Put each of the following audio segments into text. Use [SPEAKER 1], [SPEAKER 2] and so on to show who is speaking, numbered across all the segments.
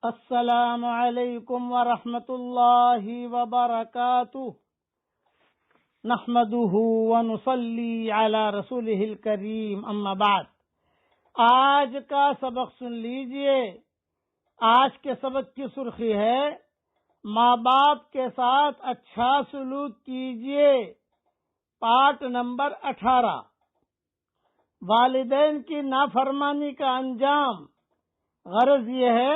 [SPEAKER 1] السلام علیکم ورحمۃ اللہ وبرکاتہ نحمده ونصلی علی رسولہ الکریم اما بعد۔ آج کا سبق سن لیجئے۔ آج کے سبق کی سرخی ہے ماں باپ کے ساتھ اچھا سلوک کیجئے، پارٹ نمبر 18۔ والدین کی نافرمانی کا انجام۔ غرض یہ ہے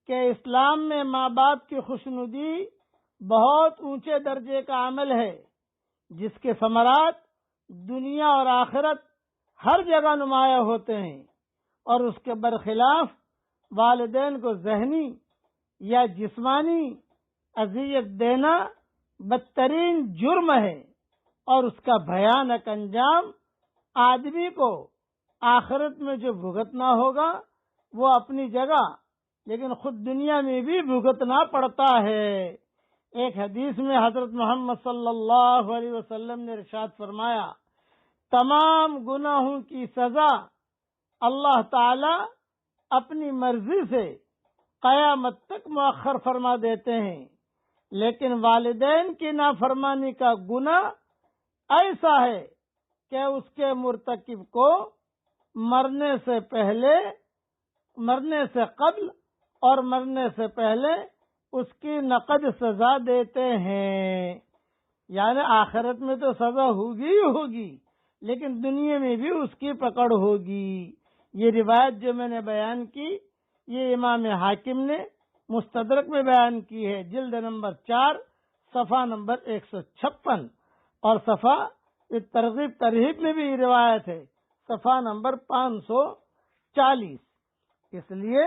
[SPEAKER 1] کہ اسلام میں ماں باپ کی خوشنودی بہت اونچے درجے کا عمل ہے، جس کے ثمرات دنیا اور آخرت ہر جگہ نمایاں ہوتے ہیں، اور اس کے برخلاف والدین کو ذہنی یا جسمانی اذیت دینا بدترین جرم ہے، اور اس کا بھیانک انجام آدمی کو آخرت میں جو بھگتنا ہوگا وہ اپنی جگہ، لیکن خود دنیا میں بھی بھگتنا پڑتا ہے۔ ایک حدیث میں حضرت محمد صلی اللہ علیہ وسلم نے ارشاد فرمایا، تمام گناہوں کی سزا اللہ تعالی اپنی مرضی سے قیامت تک مؤخر فرما دیتے ہیں، لیکن والدین کی نافرمانی کا گناہ ایسا ہے کہ اس کے مرتکب کو مرنے سے قبل اور مرنے سے پہلے اس کی نقد سزا دیتے ہیں۔ یعنی آخرت میں تو سزا ہوگی ہی ہوگی، لیکن دنیا میں بھی اس کی پکڑ ہوگی۔ یہ روایت جو میں نے بیان کی، یہ امام حاکم نے مستدرک میں بیان کی ہے، جلد نمبر 4 صفحہ نمبر 156، اور صفحہ ترغیب ترہیب میں بھی یہ روایت ہے، صفحہ نمبر 540۔ اس لیے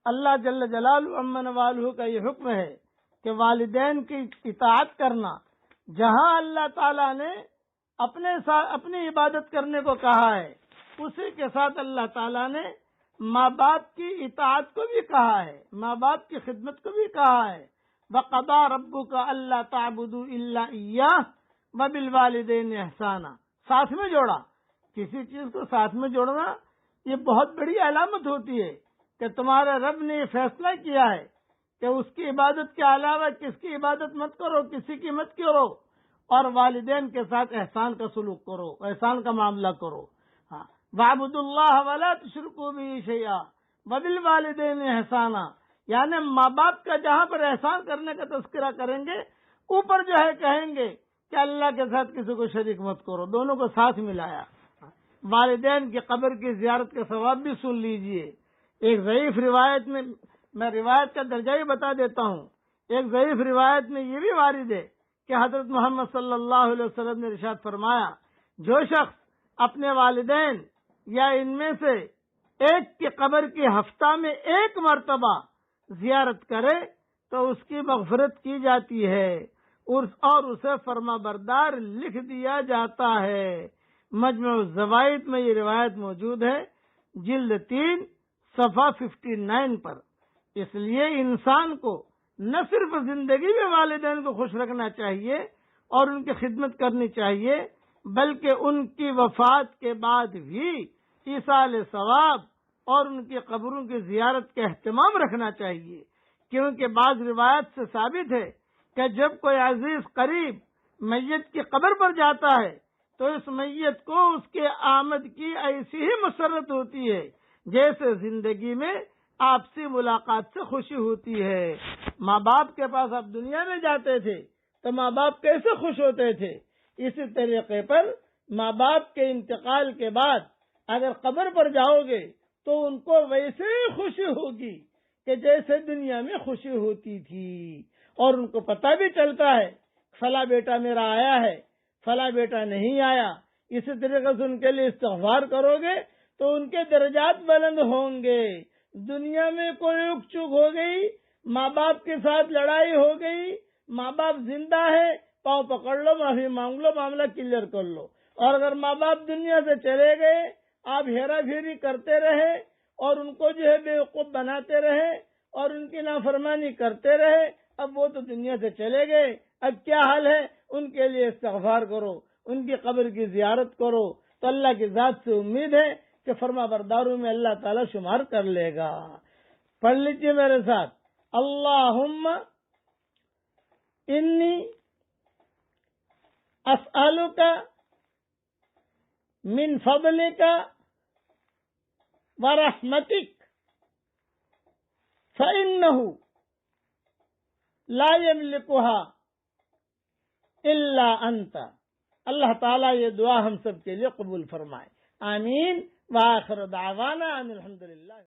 [SPEAKER 1] اللہ جل جلالہ عمن والہ کا یہ حکم ہے کہ والدین کی اطاعت کرنا۔ جہاں اللہ تعالیٰ نے اپنی عبادت کرنے کو کہا ہے، اسی کے ساتھ اللہ تعالیٰ نے ماں باپ کی اطاعت کو بھی کہا ہے، ماں باپ کی خدمت کو بھی کہا ہے۔ وَقَضَىٰ رَبُّكَ أَلَّا تَعْبُدُوا إِلَّا إِيَّاهُ وَبِالْوَالِدَيْنِ إِحْسَانًا، ساتھ میں جوڑا۔ کسی چیز کو ساتھ میں جوڑنا یہ بہت بڑی علامت ہوتی ہے کہ تمہارے رب نے یہ فیصلہ کیا ہے کہ اس کی عبادت کے علاوہ کس کی عبادت مت کرو، کسی کی مت کرو، اور والدین کے ساتھ احسان کا سلوک کرو، احسان کا معاملہ کرو۔ وَاعْبُدُوا اللَّهَ وَلَا تُشْرِكُوا بِهِ شَيْئًا وَبِالْوَالِدَيْنِ إِحْسَانًا، یعنی ماں باپ کا جہاں پر احسان کرنے کا تذکرہ کریں گے، اوپر جو ہے کہیں گے کہ اللہ کے ساتھ کسی کو شریک مت کرو، دونوں کو ساتھ ملایا۔ والدین کی قبر کی زیارت کا ثواب بھی سن لیجئے۔ ایک ضعیف روایت میں روایت کا درجہ ہی بتا دیتا ہوں، ایک ضعیف روایت میں یہ بھی وارد ہے کہ حضرت محمد صلی اللہ علیہ وسلم نے ارشاد فرمایا، جو شخص اپنے والدین یا ان میں سے ایک کی قبر کی ہفتہ میں ایک مرتبہ زیارت کرے تو اس کی مغفرت کی جاتی ہے اور اسے فرما بردار لکھ دیا جاتا ہے۔ مجمع الزوائد میں یہ روایت موجود ہے، جلد 3 صفحہ 59 پر۔ اس لیے انسان کو نہ صرف زندگی میں والدین کو خوش رکھنا چاہیے اور ان کی خدمت کرنی چاہیے، بلکہ ان کی وفات کے بعد بھی ایصال ثواب اور ان کی قبروں کی زیارت کا اہتمام رکھنا چاہیے، کیونکہ بعض روایت سے ثابت ہے کہ جب کوئی عزیز قریب میت کی قبر پر جاتا ہے تو اس میت کو اس کے آمد کی ایسی ہی مسرت ہوتی ہے جیسے زندگی میں آپسی ملاقات سے خوشی ہوتی ہے۔ ماں باپ کے پاس آپ دنیا میں جاتے تھے تو ماں باپ کیسے خوش ہوتے تھے، اسی طریقے پر ماں باپ کے انتقال کے بعد اگر قبر پر جاؤ گے تو ان کو ویسے ہی خوشی ہوگی کہ جیسے دنیا میں خوشی ہوتی تھی، اور ان کو پتہ بھی چلتا ہے فلاں بیٹا میرا آیا ہے، فلاں بیٹا نہیں آیا۔ اسی طریقے سے ان کے لیے استغفار کرو گے تو ان کے درجات بلند ہوں گے۔ دنیا میں کوئی اک چک ہو گئی، ماں باپ کے ساتھ لڑائی ہو گئی، ماں باپ زندہ ہے، پاؤں پکڑ لو، معافی مانگ لو، معاملہ کلیئر کر لو۔ اور اگر ماں باپ دنیا سے چلے گئے، آپ ہیرا پھیری کرتے رہے اور ان کو جو ہے بیوقوف بناتے رہے اور ان کی نافرمانی کرتے رہے، اب وہ تو دنیا سے چلے گئے، اب کیا حال ہے؟ ان کے لیے استغفار کرو، ان کی قبر کی زیارت کرو، تو اللہ کی ذات سے امید ہے کہ فرما برداروں میں اللہ تعالیٰ شمار کر لے گا۔ پڑھ لیجیے میرے ساتھ، اللہم انی اسألک من فضلک ورحمتک فإنہ لا یملکها الا انت۔ اللہ تعالیٰ یہ دعا ہم سب کے لیے قبول فرمائے، آمین۔ وآخر دعوانا ان الحمدللہ۔